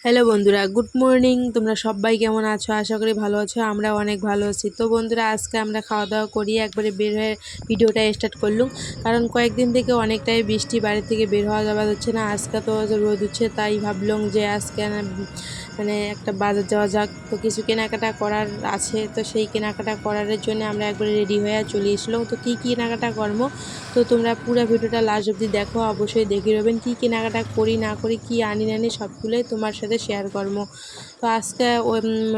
Hello বন্ধুরা, good morning. তোমরা সবাই কেমন আছো? আশা করি ভালো আছো। আমরা অনেক ভালো আছি। তো বন্ধুরা, আজকে আমরা খাওয়া দাওয়া করিয়ে একবারে বের হয়ে ভিডিওটা স্টার্ট করলাম। কারণ কয়েকদিন থেকে অনেকটাই বৃষ্টি, বাড়ি থেকে বের হওয়া যাওয়া যাচ্ছে না। আজকে তো রোদ উঠছে, তাই ভাবলাম যে আজকে মানে একটা বাজার যাওয়া যাক। তো কিছু কেনাকাটা করার আছে, তো সেই কেনাকাটা করার জন্য আমরা একবারে রেডি হয়ে চলে এসলাম। তো কী কেনাকাটা করবো, তো তোমরা পুরো ভিডিওটা লাস্ট অবধি দেখো। অবশ্যই দেখে নেবেন কী কেনাকাটা করি না করি, কী আনি না সবগুলোই তোমার সাথে শেয়ার করবো। তো আজকে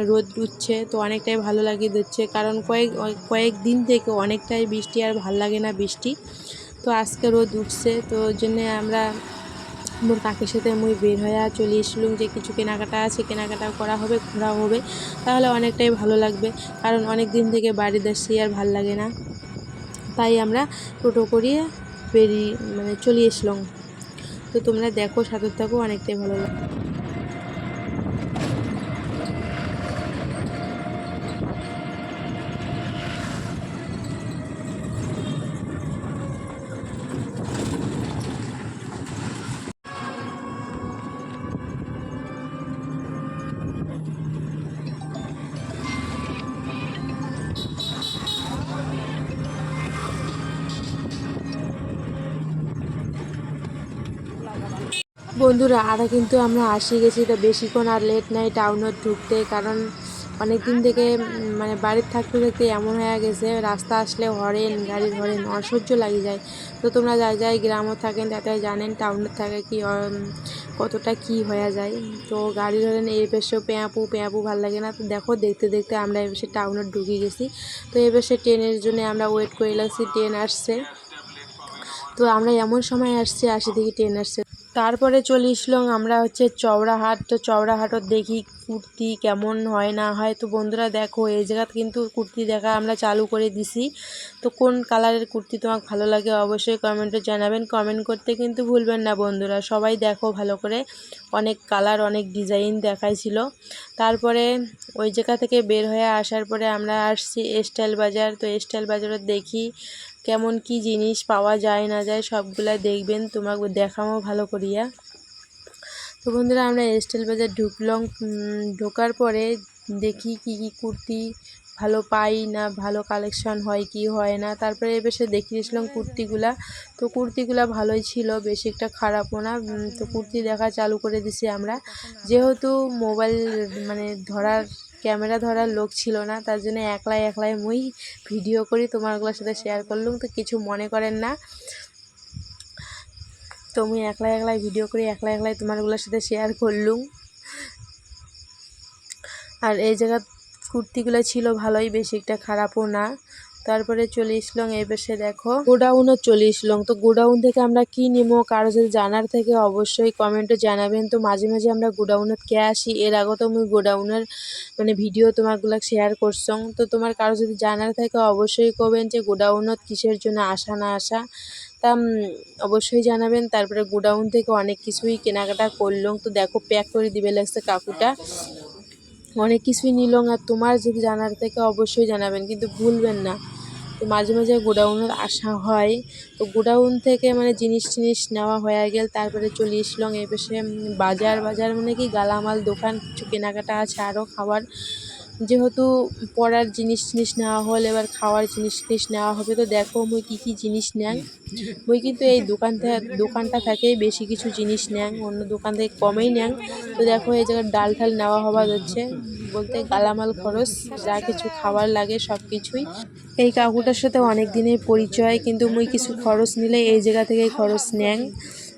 রোদ উঠছে, তো অনেকটাই ভালো লাগিয়ে দিচ্ছে, কারণ কয়েকদিন থেকে অনেকটাই বৃষ্টি, আর ভাল লাগে না বৃষ্টি। তো আজকে রোদ উঠছে, তো ওই জন্যে আমরা মোর কাকির সাথে মুই বের হয়ে চলে এসলাম যে কিছু কেনাকাটা আছে, কেনাকাটা করা হবে, ঘোরা হবে, তাহলে অনেকটাই ভালো লাগবে। কারণ অনেক দিন থেকে বাড়িতে আসছি, আর ভাল লাগে না, তাই আমরা টোটো করিয়ে চলে এসলাম। তো তোমরা দেখো, সাথে থাকো, অনেকটাই ভালো লাগে। বন্ধুরা, কিন্তু আমরা আসি গেছি, তো বেশিক্ষণ আর লেট নাই টাউনত ঢুকতে। কারণ অনেক দিন থেকে বাড়ির থাকতে থাকতে এমন হয়ে গেছে, রাস্তা আসলে গাড়ির হরেন অসহ্য লাগে যায়। তো তোমরা যাই গ্রামও থাকেন তাতে জানেন টাউনের থাকে কি কতটা কি হয়ে যায়। তো গাড়ির হরেন এই বেশে পেঁয়াপু ভাল লাগে না। তো দেখো, দেখতে দেখতে আমরা এ বেশে টাউনত ঢুকে গেছি। তো এ বেশে ট্রেনের জন্য আমরা ওয়েট করে লাগছি, ট্রেন আসছে। তো আমরা এমন সময় আসি দেখি ট্রেন আসছে। তারপরে চলে আসলাম আমরা চওড়াহাট। তো চওড়াহাটত দেখি কুর্তি কেমন হয় না হয়। তো বন্ধুরা দেখো, এই জায়গাতে কিন্তু কুর্তি দেখা আমরা চালু করে দিছি। তো কোন কালারের কুর্তি তোমাকে ভালো লাগে অবশ্যই কমেন্টে জানাবেন। কমেন্ট করতে কিন্তু ভুলবেন না বন্ধুরা। সবাই দেখো ভালো করে, অনেক কালার, অনেক ডিজাইন দেখাইছিল। তারপরে ওই জায়গা থেকে বের হয়ে আসার পরে আমরা আসছি স্টাইল বাজার। তো স্টাইল বাজারে দেখি কেমন কি জিনিস পাওয়া যায় না যায়, সবগুলা দেখবেন, তোমাকে দেখাবো ভালো করিয়া। তো বন্ধুরা, আমরা স্টাইল বাজার ঢুকলাম। ঢোকার পরে দেখি কি কি কুর্তি ভালো পাই না, ভালো কালেকশন হয় কি হয় না। তারপরে এসে দেখিয়েছিলাম কুর্তিগুলা। তো কুর্তিগুলা ভালোই ছিল, বেশি একটা খারাপও না। তো কুর্তি দেখা চালু করে দিছি আমরা। যেহেতু মোবাইল ধরার ক্যামেরা ধরার লোক ছিল না, তার জন্য একলাই মুই ভিডিও করি, তোমারগুলোর সাথে শেয়ার করলুম। তো কিছু মনে করেন না। তো মুই একলাই ভিডিও করি, একলাই তোমারগুলোর সাথে শেয়ার করলুম। আর এই জায়গা কুর্তিগুলো ছিল ভালোই, বেশি একটা খারাপও না। তারপরে চলে আসলাম এই পাশে, দেখো গোডাউনও চলে আসলাম। তো গোডাউন থেকে আমরা কি নিবো, কারো যদি জানার থেকে অবশ্যই কমেন্টে জানাবেন। তো মাঝে মাঝে আমরা গোডাউনত কে আসি, এর আগে তো মুই গোডাউনের ভিডিও তোমারগুলো শেয়ার করছং। তো তোমার কারো যদি জানার থাকে অবশ্যই কবেন যে গোডাউনত কিসের জন্য আসা না আসা, তা অবশ্যই জানাবেন। তারপরে গোডাউন থেকে অনেক কিছুই কেনাকাটা করলাম। তো দেখো, প্যাক করে দিবে লাগছে কাকুটা, অনেক কিছুই নিলাম। আর তোমার যদি জানার থেকে অবশ্যই জানাবেন, কিন্তু ভুলবেন না। তো মাঝে মাঝে গোডাউনের আসা হয়। তো গোডাউন থেকে জিনিস নেওয়া হয়ে গেল। তারপরে চলে আসলাম এই পাশে বাজার কি গালামাল দোকান, কিছু কেনাকাটা আছে আরও খাবার। যেহেতু পড়ার জিনিস নেওয়া হল, এবার খাওয়ার জিনিস নেওয়া হবে। তো দেখো মুই কি জিনিস নেয়। মুই কিন্তু এই দোকানটা থেকেই বেশি কিছু জিনিস নেন, অন্য দোকান থেকে কমেই নেন। তো দেখো, এই জায়গায় ডাল ঠাল নেওয়া হওয়া যাচ্ছে, বলতে গালামাল খরচ যা কিছু খাবার লাগে সব কিছুই। এই কাকুটার সাথে অনেক দিনের পরিচয়, কিন্তু মুই কিছু খরচ নিলে এই জায়গা থেকেই খরচ নেন।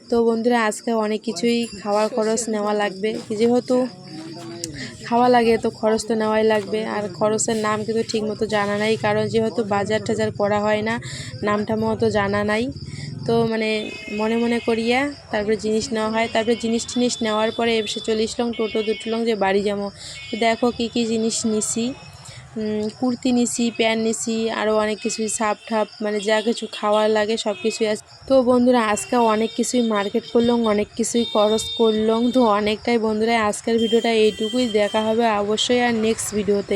তো বন্ধুরা, আজকে অনেক কিছুই খাওয়ার খরচ নেওয়া লাগবে, যেহেতু খাওয়া লাগে তো খরচ তো নেওয়াই লাগবে। আর খরচের নাম কিন্তু ঠিক মতো জানা নাই, কারণ যেহেতু বাজার টাজার করা হয় না, নামটা মতো জানা নাই। তো মনে মনে করিয়া তারপরে জিনিস নেওয়া হয়। তারপরে জিনিস নেওয়ার পরে এসে চলে আসলাম টোটো দুটলাম যে বাড়ি যাবো। তো দেখো কি জিনিস নিছি, কুর্তি নিছি, প্যান্ট নিছি, আরও অনেক কিছুই সাপ ঠাপ যা কিছু খাওয়ার লাগে সব কিছুই আছে। তো বন্ধুরা, আজকে অনেক কিছুই মার্কেট করলাম, অনেক কিছুই খরচ করলাম। তো অনেকটাই বন্ধুরা, আজকের ভিডিওটা এইটুকুই। দেখা হবে অবশ্যই আর নেক্সট ভিডিওতে।